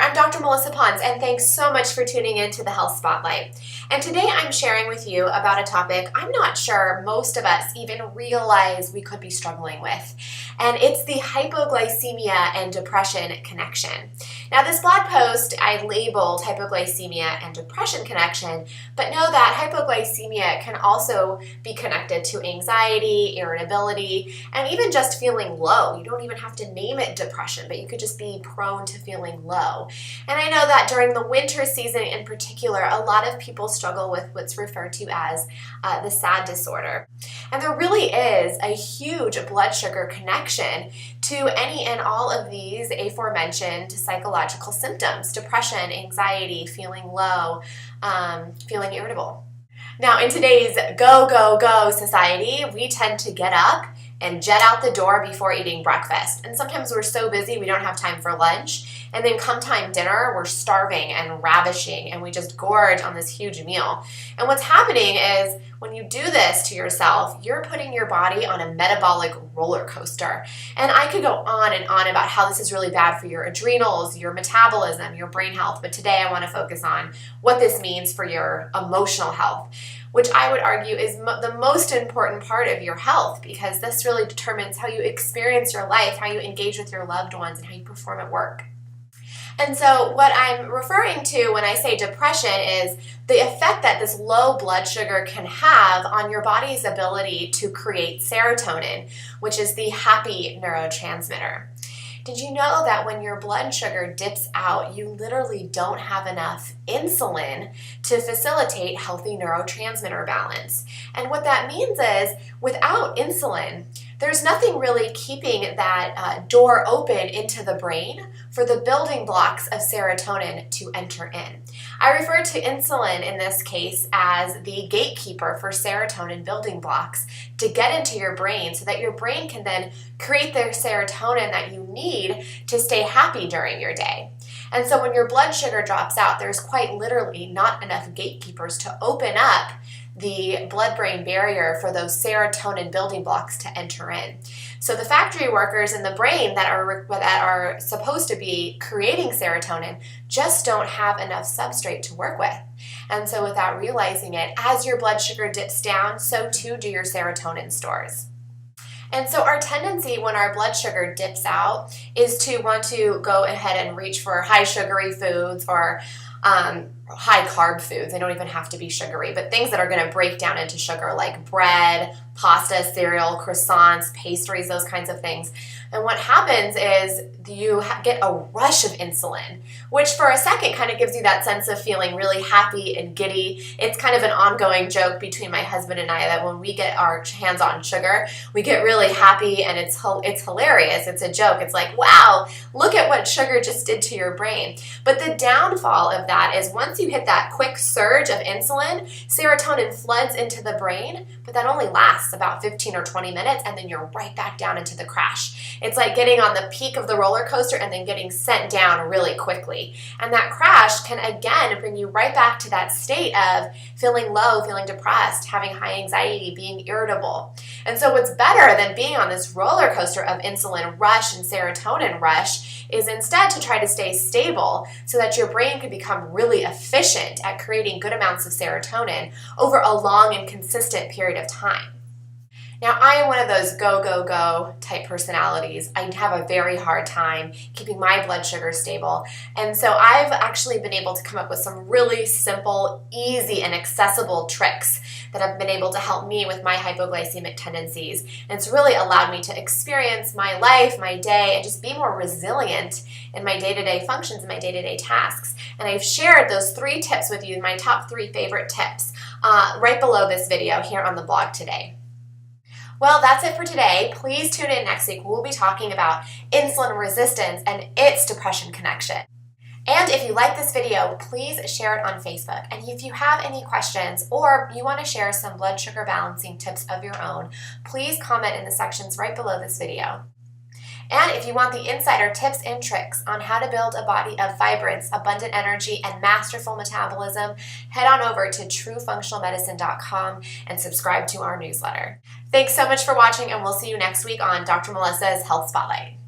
I'm Dr. Melissa Pons, and thanks so much for tuning in to the Health Spotlight. And today I'm sharing with you about a topic I'm not sure most of us even realize we could be struggling with, and it's the hypoglycemia and depression connection. Now, this blog post I labeled hypoglycemia and depression connection, but know that hypoglycemia can also be connected to anxiety, irritability, and even just feeling low. You don't even have to name it depression, but you could just be prone to feeling low. And I know that during the winter season in particular, a lot of people struggle with what's referred to as the SAD disorder. And there really is a huge blood sugar connection to any and all of these aforementioned psychological symptoms: depression, anxiety, feeling low, feeling irritable. Now, in today's go, go, go society, we tend to get up and jet out the door before eating breakfast. And sometimes we're so busy we don't have time for lunch. And then come time dinner, we're starving and ravishing, and we just gorge on this huge meal. And what's happening is when you do this to yourself, you're putting your body on a metabolic roller coaster. And I could go on and on about how this is really bad for your adrenals, your metabolism, your brain health. But today I want to focus on what this means for your emotional health, which I would argue is the most important part of your health, because this really determines how you experience your life, how you engage with your loved ones, and how you perform at work. And so what I'm referring to when I say depression is the effect that this low blood sugar can have on your body's ability to create serotonin, which is the happy neurotransmitter. Did you know that when your blood sugar dips out, you literally don't have enough insulin to facilitate healthy neurotransmitter balance? And what that means is, without insulin, there's nothing really keeping that door open into the brain for the building blocks of serotonin to enter in. I refer to insulin in this case as the gatekeeper for serotonin building blocks to get into your brain so that your brain can then create the serotonin that you need to stay happy during your day. And so when your blood sugar drops out, there's quite literally not enough gatekeepers to open up the blood-brain barrier for those serotonin building blocks to enter in. So the factory workers in the brain that are supposed to be creating serotonin just don't have enough substrate to work with. And so without realizing it, as your blood sugar dips down, so too do your serotonin stores. And so our tendency when our blood sugar dips out is to want to go ahead and reach for high sugary foods or high carb foods. They don't even have to be sugary, but things that are going to break down into sugar, like bread, pasta, cereal, croissants, pastries, those kinds of things. And what happens is you get a rush of insulin, which for a second kind of gives you that sense of feeling really happy and giddy. It's kind of an ongoing joke between my husband and I that when we get our hands on sugar, we get really happy, and it's hilarious. It's a joke. It's like, wow, look at what sugar just did to your brain. But the downfall of that is once you hit that quick surge of insulin, serotonin floods into the brain, but that only lasts about 15 or 20 minutes, and then you're right back down into the crash. It's like getting on the peak of the roller coaster and then getting sent down really quickly. And that crash can again bring you right back to that state of feeling low, feeling depressed, having high anxiety, being irritable. And so what's better than being on this roller coaster of insulin rush and serotonin rush is instead to try to stay stable so that your brain can become really efficient at creating good amounts of serotonin over a long and consistent period of time. Now, I am one of those go, go, go type personalities. I have a very hard time keeping my blood sugar stable. And so I've actually been able to come up with some really simple, easy, and accessible tricks that have been able to help me with my hypoglycemic tendencies. And it's really allowed me to experience my life, my day, and just be more resilient in my day-to-day functions and my day-to-day tasks. And I've shared those 3 tips with you, my top 3 favorite tips, right below this video here on the blog today. Well, that's it for today. Please tune in next week. We'll be talking about insulin resistance and its depression connection. And if you like this video, please share it on Facebook. And if you have any questions or you want to share some blood sugar balancing tips of your own, please comment in the sections right below this video. And if you want the insider tips and tricks on how to build a body of vibrance, abundant energy, and masterful metabolism, head on over to truefunctionalmedicine.com and subscribe to our newsletter. Thanks so much for watching, and we'll see you next week on Dr. Melissa's Health Spotlight.